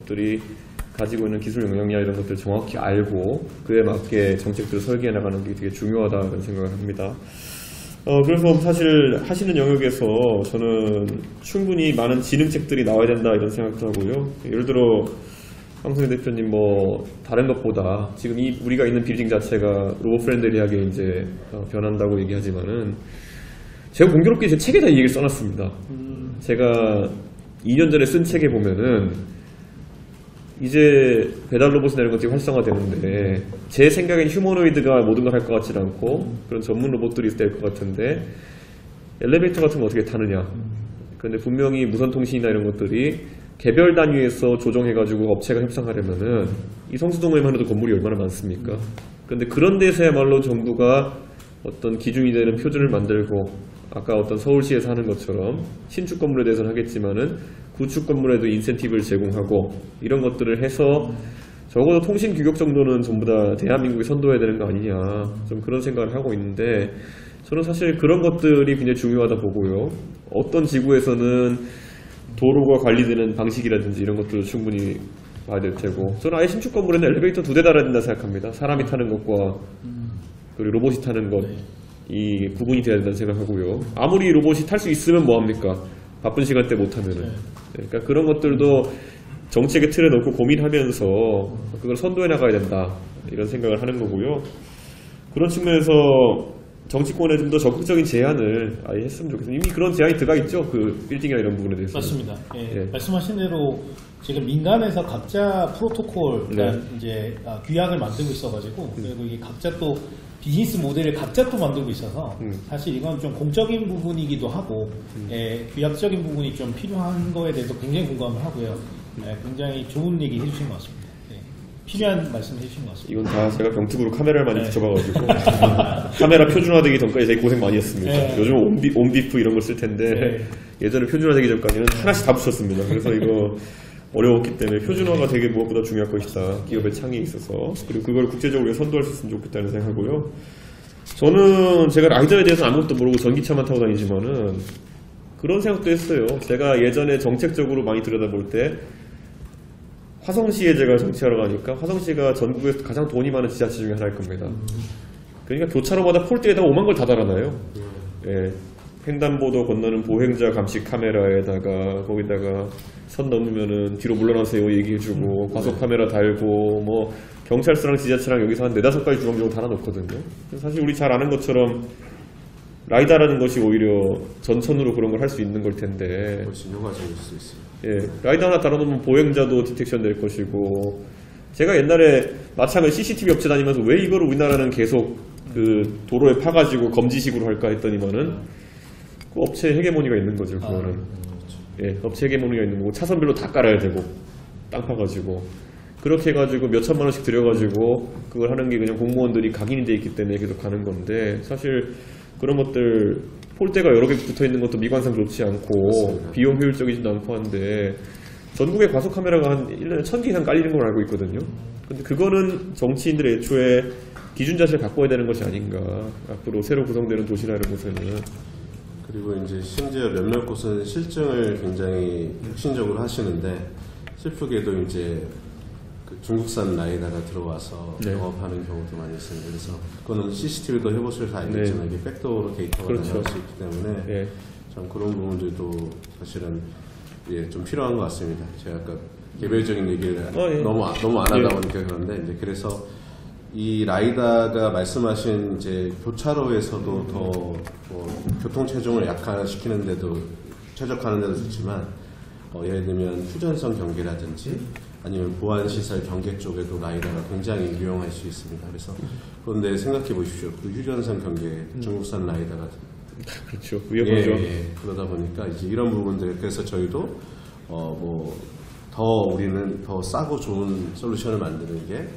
들이 가지고 있는 기술 역량이나 이런 것들을 정확히 알고 그에 맞게 정책들을 설계해 나가는 게 되게 중요하다는 생각을 합니다. 그래서 사실 하시는 영역에서 저는 충분히 많은 지능책들이 나와야 된다 이런 생각도 하고요. 예를 들어 황성희 대표님 뭐 다른 것보다 지금 우리가 있는 빌딩 자체가 로봇 프렌들리하게 이제 변한다고 얘기하지만은 제가 공교롭게 제 책에다 이 얘기를 써놨습니다. 제가 2년 전에 쓴 책에 보면은 이제 배달 로봇이나 이런 것들이 활성화되는데 제 생각엔 휴머노이드가 모든 걸 할 것 같지 않고 그런 전문 로봇들이 있을 것 같은데 엘리베이터 같은 거 어떻게 타느냐. 근데 분명히 무선통신이나 이런 것들이 개별 단위에서 조정해가지고 업체가 협상하려면은 이 성수동에만 해도 건물이 얼마나 많습니까? 근데 그런 데서야말로 정부가 어떤 기준이 되는 표준을 만들고 아까 어떤 서울시에서 하는 것처럼 신축 건물에 대해서는 하겠지만은 구축 건물에도 인센티브를 제공하고 이런 것들을 해서 적어도 통신 규격 정도는 전부 다 대한민국이 선도해야 되는 거 아니냐 좀 그런 생각을 하고 있는데 저는 사실 그런 것들이 굉장히 중요하다 보고요. 어떤 지구에서는 도로가 관리되는 방식이라든지 이런 것도 충분히 봐야 될 테고 저는 아예 신축 건물에는 엘리베이터 2대 달아야 된다 생각합니다. 사람이 타는 것과 그리고 로봇이 타는 것 이 구분이 돼야 된다는 생각하고요. 아무리 로봇이 탈 수 있으면 뭐합니까? 바쁜 시간대 못하면은. 그러니까 그런 것들도 정책의 틀에 넣고 고민하면서 그걸 선도해 나가야 된다 이런 생각을 하는 거고요. 그런 측면에서 정치권에 좀 더 적극적인 제안을 아예 했으면 좋겠습니다. 이미 그런 제안이 들어가 있죠. 그 빌딩이나 이런 부분에 대해서. 맞습니다. 예. 말씀하신 대로 지금 민간에서 각자 프로토콜, 이제 규약을 만들고 있어가지고 그리고 이게 각자 또 비즈니스 모델을 각자 또 만들고 있어서 사실 이건 좀 공적인 부분이기도 하고 규약적인 부분이 좀 필요한 거에 대해서 굉장히 공감을 하고요. 굉장히 좋은 얘기 해주신 것 같습니다. 필요한 말씀 해주신 것 같습니다. 이건 다 제가 병특으로 카메라를 많이 붙여봐가지고 카메라 표준화되기 전까지 되게 고생 많이 했습니다. 요즘 온비프 이런 걸 쓸 텐데 예전에 표준화되기 전까지는 하나씩 다 붙였습니다. 그래서 이거 어려웠기 때문에 표준화가 되게 무엇보다 중요할 것이다. 기업의 창의에 있어서. 그리고 그걸 국제적으로 선도할 수 있으면 좋겠다는 생각하고요. 저는 제가 라이더에 대해서 아무것도 모르고 전기차만 타고 다니지만은 그런 생각도 했어요. 제가 예전에 정책적으로 많이 들여다볼 때 화성시에 제가 정치하러 가니까 화성시가 전국에서 가장 돈이 많은 지자체 중에 하나일 겁니다. 그러니까 교차로마다 폴대에다가 5만 걸 다 달아놔요. 예. 횡단보도 건너는 보행자 감시 카메라에다가 거기다가 선 넘으면은 뒤로 물러나세요 얘기해주고 과속 카메라 달고 뭐 경찰서랑 지자체랑 여기서 한 4-5가지 주방 정도 달아놓거든요. 사실 우리 잘 아는 것처럼 라이다라는 것이 오히려 전천으로 그런 걸 할 수 있는 걸 텐데 훨씬 효과적일 수 있어요. 예, 라이다 하나 달아놓으면 보행자도 디텍션 될 것이고 제가 옛날에 마창을 CCTV 업체 다니면서 왜 이걸 우리나라는 계속 그 도로에 파가지고 검지식으로 할까 했더니만은 그 업체 헤게모니가 있는 거죠. 그거는 예, 업체 헤게모니가 있는 거고 차선별로 다 깔아야 되고 땅 파가지고 그렇게 해가지고 몇 천만 원씩 들여가지고 그걸 하는 게 그냥 공무원들이 각인이 돼 있기 때문에 계속 가는 건데 사실 그런 것들 폴대가 여러 개 붙어 있는 것도 미관상 좋지 않고 맞습니다. 비용 효율적이지도 않고 한데 전국에 과속 카메라가 한 1년에 1000개 이상 깔리는 걸 알고 있거든요. 근데 그거는 정치인들의 애초에 기준 자체를 바꿔야 되는 것이 아닌가. 앞으로 새로 구성되는 도시나 이런 곳에는. 그리고 이제 심지어 몇몇 곳은 실증을 굉장히 혁신적으로 하시는데 슬프게도 이제 그 중국산 라이다가 들어와서 영업하는 경우도 많이 있습니다. 그래서 그거는 CCTV도 해보셔서 알겠지만 이게 백도어로 데이터가 나올 수 있기 때문에 참 그런 부분들도 사실은 좀 필요한 것 같습니다. 제가 아까 개별적인 얘기를 너무 안 하다 보니까 그런데 이제 그래서 이 라이다가 말씀하신 이제 교차로에서도 더 교통 체증을 약화시키는데도 최적화하는 데도 좋지만 예를 들면 휴전선 경계라든지 아니면 보안시설 경계 쪽에도 라이다가 굉장히 유용할 수 있습니다. 그래서 그런데 생각해 보십시오. 그 휴전선 경계 중국산 라이다가 그렇죠. 위험하죠. 그러다 보니까 이제 이런 부분들 그래서 저희도 더 우리는 더 싸고 좋은 솔루션을 만드는 게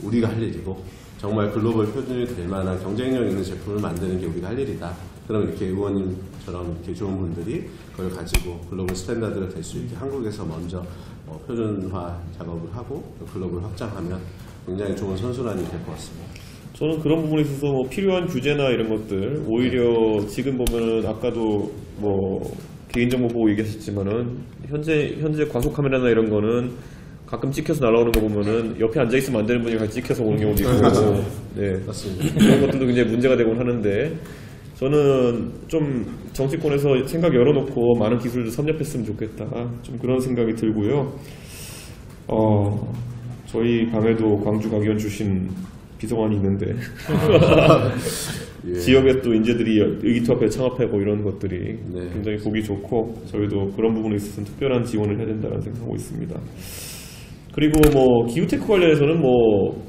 우리가 할 일이고 정말 글로벌 표준이 될 만한 경쟁력 있는 제품을 만드는 게 우리가 할 일이다. 그럼 이렇게 의원님처럼 이렇게 좋은 분들이 그걸 가지고 글로벌 스탠다드가 될 수 있게 한국에서 먼저 표준화 작업을 하고 글로벌 확장하면 굉장히 좋은 선순환이 될 것 같습니다. 저는 그런 부분에 있어서 필요한 규제나 이런 것들 오히려 지금 보면은 아까도 개인정보 보호 얘기하셨지만은 현재 과속 카메라나 이런 거는 가끔 찍혀서 날아오는 거 보면은 옆에 앉아있으면 안 되는 분이 같이 찍혀서 오는 경우도 있고 네. 맞습니다. 그런 것들도 굉장히 문제가 되곤 하는데 저는 좀 정치권에서 생각 열어놓고 많은 기술도 섭렵했으면 좋겠다 좀 그런 생각이 들고요. 저희 방에도 광주 강의원 출신 비서관이 있는데 예. 지역에 또 인재들이 의기투합해 창업하고 이런 것들이 네. 굉장히 보기 좋고 저희도 그런 부분에 있어서는 특별한 지원을 해야 된다는 생각하고 있습니다. 그리고 뭐 기후테크 관련해서는 뭐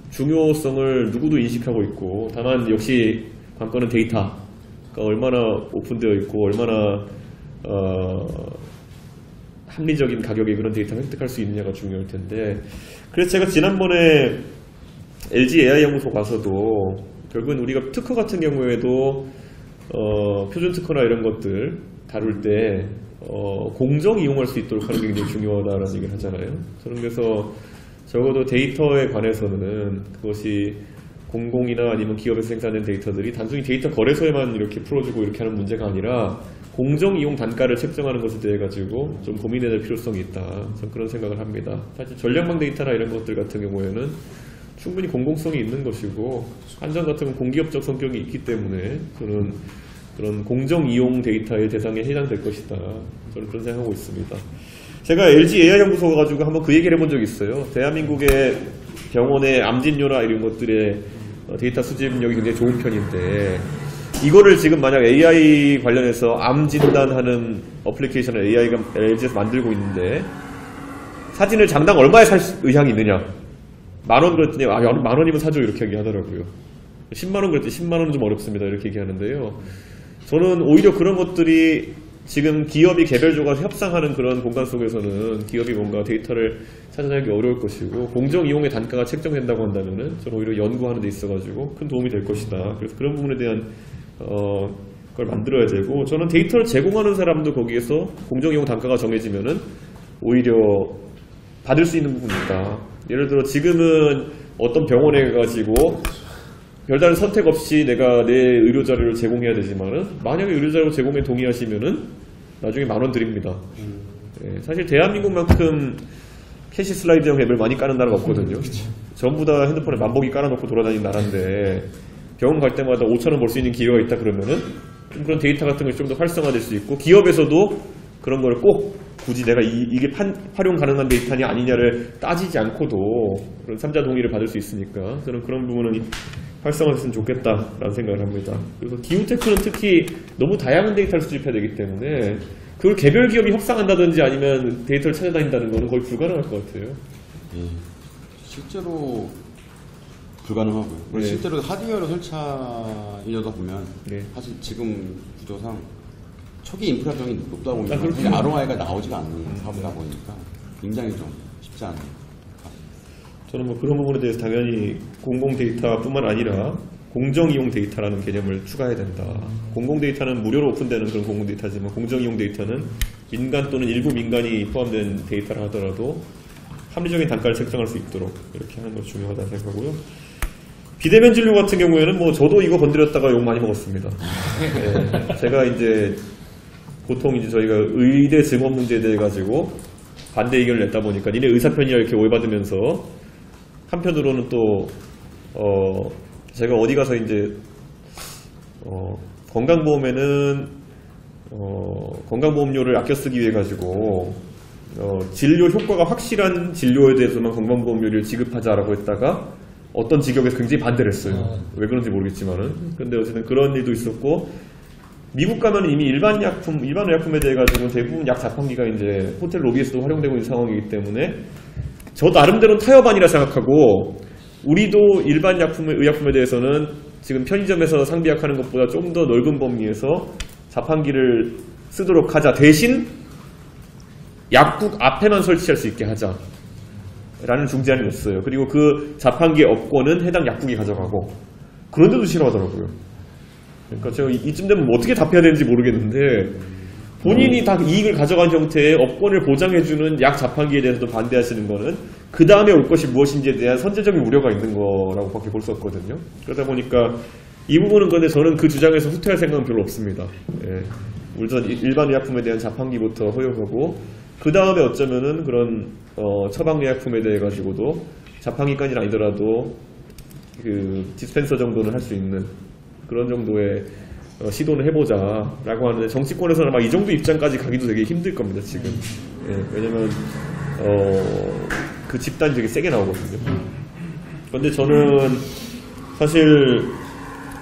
중요성을 누구도 인식하고 있고 다만 역시 관건은 데이터가 얼마나 오픈되어 있고 얼마나 합리적인 가격에 그런 데이터를 획득할 수 있느냐가 중요할 텐데 그래서 제가 지난번에 LG AI 연구소 가서도 결국은 우리가 특허 같은 경우에도 표준 특허나 이런 것들 다룰 때 공정 이용할 수 있도록 하는 게 굉장히 중요하다는 얘기를 하잖아요. 저는 그래서 적어도 데이터에 관해서는 그것이 공공이나 아니면 기업에서 생산된 데이터들이 단순히 데이터 거래소에만 이렇게 풀어주고 이렇게 하는 문제가 아니라 공정 이용 단가를 책정하는 것에 대해 가지고 좀 고민해야 될 필요성이 있다. 저는 그런 생각을 합니다. 사실 전략망 데이터나 이런 것들 같은 경우에는 충분히 공공성이 있는 것이고 안전 같은 건 공기업적 성격이 있기 때문에 저는 그런 공정 이용 데이터의 대상에 해당될 것이다. 저는 그런 생각하고 있습니다. 제가 LG AI 연구소 가지고 한번 그 얘기를 해본 적이 있어요. 대한민국의 병원의 암 진료나 이런 것들의 데이터 수집력이 굉장히 좋은 편인데 이거를 지금 만약 AI 관련해서 암 진단하는 어플리케이션을 AI가 LG에서 만들고 있는데 사진을 장당 얼마에 살 의향이 있느냐 10,000원 그랬더니 10,000원이면 사죠 이렇게 얘기하더라고요. 10만원 그랬더니 10만원은 좀 어렵습니다 이렇게 얘기하는데요. 저는 오히려 그런 것들이 지금 기업이 개별적으로 협상하는 그런 공간 속에서는 기업이 뭔가 데이터를 찾아내기 어려울 것이고 공정 이용의 단가가 책정된다고 한다면은 저는 오히려 연구하는 데 있어가지고 큰 도움이 될 것이다. 그래서 그런 부분에 대한 걸 만들어야 되고 저는 데이터를 제공하는 사람도 거기에서 공정 이용 단가가 정해지면은 오히려 받을 수 있는 부분이 있다. 예를 들어 지금은 어떤 병원에 가가지고 별다른 선택 없이 내가 내 의료 자료를 제공해야 되지만은 만약에 의료 자료 제공에 동의하시면은 나중에 10,000원 드립니다. 예, 사실 대한민국만큼 캐시 슬라이드형 앱을 많이 까는 나라가 없거든요. 전부 다 핸드폰에 만보기 깔아놓고 돌아다니는 나라인데 병원 갈 때마다 5,000원 벌 수 있는 기회가 있다 그러면은 좀 그런 데이터 같은 것이 좀 더 활성화될 수 있고 기업에서도 그런 거를 꼭 굳이 내가 이게 활용 가능한 데이터냐 아니냐를 따지지 않고도 그런 3자 동의를 받을 수 있으니까 저는 그런 부분은 활성화됐으면 좋겠다라는 생각을 합니다. 그래서 기후테크는 특히 너무 다양한 데이터를 수집해야 되기 때문에 그걸 개별 기업이 협상한다든지 아니면 데이터를 찾아다닌다는 거는 거의 불가능할 것 같아요. 실제로 불가능하고요. 네. 실제로 하드웨어를 설치하려다 보면 네. 사실 지금 구조상 초기 인프라 비용이 높다 보니까 그렇죠. ROI가 나오지가 않는 사업이다 보니까 굉장히 좀 쉽지 않아요. 저는 뭐 그런 부분에 대해서 당연히 공공 데이터뿐만 아니라 공정 이용 데이터라는 개념을 추가해야 된다. 공공 데이터는 무료로 오픈되는 그런 공공 데이터지만 공정 이용 데이터는 민간 또는 일부 민간이 포함된 데이터라 하더라도 합리적인 단가를 책정할 수 있도록 이렇게 하는 것이 중요하다고 생각하고요. 비대면 진료 같은 경우에는 뭐 저도 이거 건드렸다가 욕 많이 먹었습니다. 네, 제가 이제 보통 이제 저희가 의대 증원 문제에 대해 가지고 반대 의견을 냈다 보니까 니네 의사 편이야 이렇게 오해받으면서 한편으로는 또 제가 어디 가서 이제 건강보험에는 건강보험료를 아껴 쓰기 위해 가지고 진료 효과가 확실한 진료에 대해서만 건강보험료를 지급하자라고 했다가 어떤 직역에서 굉장히 반대를 했어요. 왜 그런지 모르겠지만은. 근데 어쨌든 그런 일도 있었고 미국 가면 이미 일반 의약품에 대해 가지고 대부분 약 자판기가 이제 호텔 로비에서도 활용되고 있는 상황이기 때문에 저 나름대로는 타협안이라 생각하고 우리도 일반 의약품에 대해서는 지금 편의점에서 상비약하는 것보다 좀 더 넓은 범위에서 자판기를 쓰도록 하자. 대신 약국 앞에만 설치할 수 있게 하자. 라는 중재안이 냈어요. 그리고 그 자판기의 업권은 해당 약국이 가져가고 그런데도 싫어하더라고요. 그러니까 제가 이쯤 되면 뭐 어떻게 답해야 되는지 모르겠는데 본인이 다 이익을 가져간 형태의 업권을 보장해주는 약 자판기에 대해서도 반대하시는 거는 그 다음에 올 것이 무엇인지에 대한 선제적인 우려가 있는 거라고 밖에 볼 수 없거든요. 그러다 보니까 이 부분은 근데 저는 그 주장에서 후퇴할 생각은 별로 없습니다. 예. 우선 일반 의약품에 대한 자판기부터 허용하고 그 다음에 어쩌면은 그런 처방의약품에 대해 가지고도 자판기까지는 아니더라도 그 디스펜서 정도는 할 수 있는 그런 정도의 시도는 해보자라고 하는데, 정치권에서는 막 이 정도 입장까지 가기도 되게 힘들 겁니다 지금. 예, 왜냐면 그 집단이 되게 세게 나오거든요. 그런데 저는 사실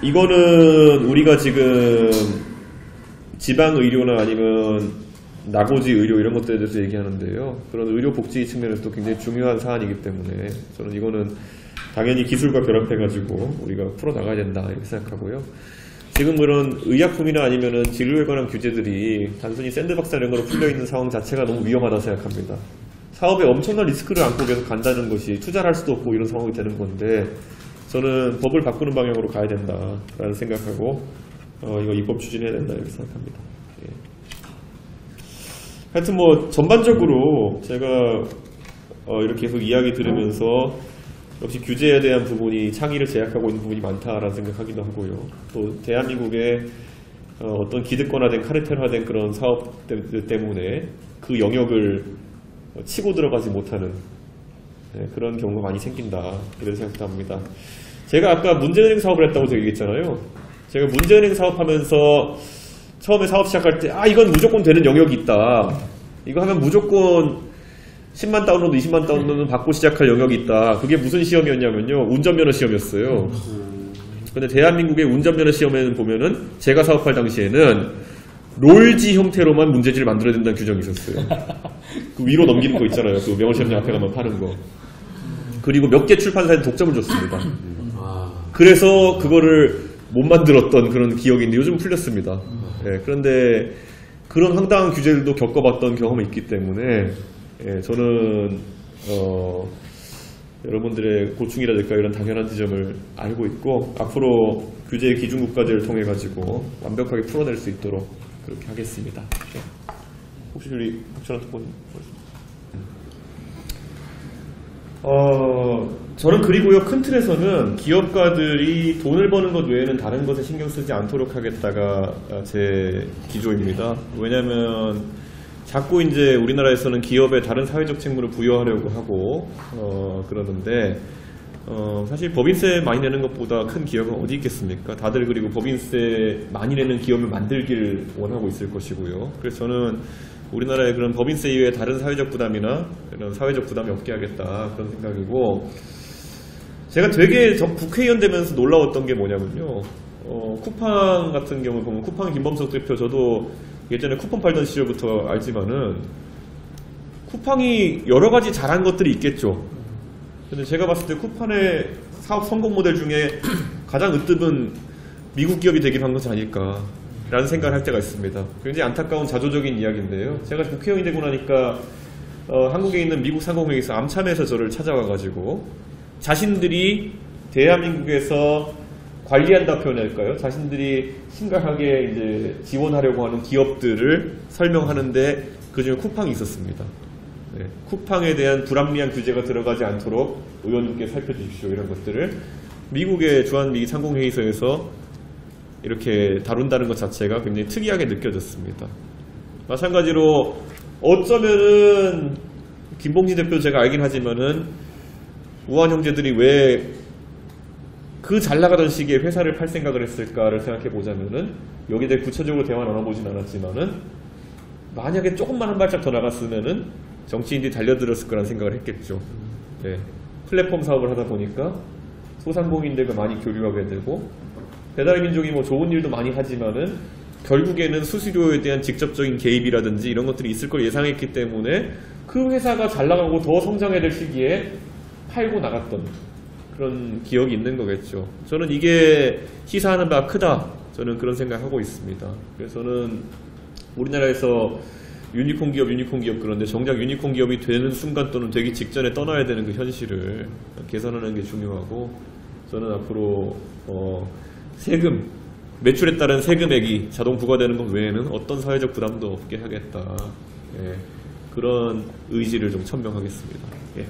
이거는 우리가 지금 지방의료나 아니면 나고지 의료 이런 것들에 대해서 얘기하는데요, 그런 의료복지 측면에서도 굉장히 중요한 사안이기 때문에 저는 이거는 당연히 기술과 결합해가지고 우리가 풀어나가야 된다 이렇게 생각하고요. 지금 그런 의약품이나 아니면은 진료에 관한 규제들이 단순히 샌드박스 이런 거로 풀려있는 상황 자체가 너무 위험하다고 생각합니다. 사업에 엄청난 리스크를 안고 계속 간다는 것이 투자를 할 수도 없고 이런 상황이 되는 건데, 저는 법을 바꾸는 방향으로 가야 된다라는 생각하고 이거 입법 추진해야 된다 이렇게 생각합니다. 예. 하여튼 뭐 전반적으로 제가 이렇게 계속 이야기 들으면서 역시 규제에 대한 부분이 창의를 제약하고 있는 부분이 많다라는 생각하기도 하고요. 또 대한민국의 어떤 기득권화된 카르텔화된 그런 사업들 때문에 그 영역을 치고 들어가지 못하는 그런 경우가 많이 생긴다 이런 생각도 합니다. 제가 아까 문제은행 사업을 했다고 제가 얘기했잖아요. 제가 문제은행 사업하면서 처음에 사업 시작할 때 이건 무조건 되는 영역이 있다, 이거 하면 무조건 10만 다운로드 20만 다운로드는 받고 시작할 영역이 있다. 그게 무슨 시험이었냐면요, 운전면허 시험이었어요. 근데 대한민국의 운전면허 시험에는 보면은 제가 사업할 당시에는 롤지 형태로만 문제지를 만들어야 된다는 규정이 있었어요. 그 위로 넘기는 거 있잖아요, 그 명월시험장 앞에 가면 파는 거. 그리고 몇 개 출판사에 독점을 줬습니다. 그래서 그거를 못 만들었던 그런 기억이 있는데 요즘 풀렸습니다. 예, 그런데 그런 황당한 규제들도 겪어봤던 경험이 있기 때문에 저는 여러분들의 고충이라든가 이런 당연한 지점을 알고 있고, 앞으로 규제 기준국가제를 통해 가지고 완벽하게 풀어낼 수 있도록 그렇게 하겠습니다. 네. 혹시 우리 박찬환 특보님 저는 그리고요, 큰 틀에서는 기업가들이 돈을 버는 것 외에는 다른 것에 신경 쓰지 않도록 하겠다가 제 기조입니다. 왜냐면 자꾸 이제 우리나라에서는 기업에 다른 사회적 책무를 부여하려고 하고 그러는데 사실 법인세 많이 내는 것보다 큰 기업은 어디 있겠습니까? 다들 그리고 법인세 많이 내는 기업을 만들기를 원하고 있을 것이고요. 그래서 저는 우리나라의 그런 법인세 이외에 다른 사회적 부담이나 이런 사회적 부담이 없게 하겠다 그런 생각이고, 제가 되게 국회의원 되면서 놀라웠던 게 뭐냐면요, 쿠팡 같은 경우 보면 쿠팡 김범석 대표, 저도 예전에 쿠폰 팔던 시절부터 알지만은 쿠팡이 여러 가지 잘한 것들이 있겠죠. 근데 제가 봤을 때 쿠팡의 사업 성공 모델 중에 가장 으뜸은 미국 기업이 되긴 한 것이 아닐까 라는 생각을 할 때가 있습니다. 굉장히 안타까운 자조적인 이야기인데요, 제가 국회의원이 되고 나니까 한국에 있는 미국 상공회의소 암참에서 저를 찾아와가지고 자신들이 대한민국에서 관리한다 표현할까요? 자신들이 심각하게 이제 지원하려고 하는 기업들을 설명하는데 그중에 쿠팡이 있었습니다. 네, 쿠팡에 대한 불합리한 규제가 들어가지 않도록 의원님께 살펴주십시오, 이런 것들을 미국의 주한미기 상공회의소에서 이렇게 다룬다는 것 자체가 굉장히 특이하게 느껴졌습니다. 마찬가지로 어쩌면은 김봉진 대표 제가 알긴 하지만은 우한 형제들이 왜 그 잘나가던 시기에 회사를 팔 생각을 했을까를 생각해 보자면은, 여기에 대해 구체적으로 대화 나눠보진 않았지만은 만약에 조금만 한 발짝 더 나갔으면은 정치인들이 달려들었을 거라는 생각을 했겠죠. 네. 플랫폼 사업을 하다 보니까 소상공인들과 많이 교류하게 되고, 배달의 민족이 뭐 좋은 일도 많이 하지만은 결국에는 수수료에 대한 직접적인 개입이라든지 이런 것들이 있을 걸 예상했기 때문에 그 회사가 잘 나가고 더 성장해야 될 시기에 팔고 나갔던 그런 기억이 있는 거겠죠. 저는 이게 시사하는 바가 크다, 저는 그런 생각하고 있습니다. 그래서 저는 우리나라에서 유니콘 기업 그런데 정작 유니콘 기업이 되는 순간 또는 되기 직전에 떠나야 되는 그 현실을 개선하는 게 중요하고, 저는 앞으로 세금, 매출에 따른 세금액이 자동 부과되는 것 외에는 어떤 사회적 부담도 없게 하겠다, 예, 그런 의지를 좀 천명하겠습니다. 예.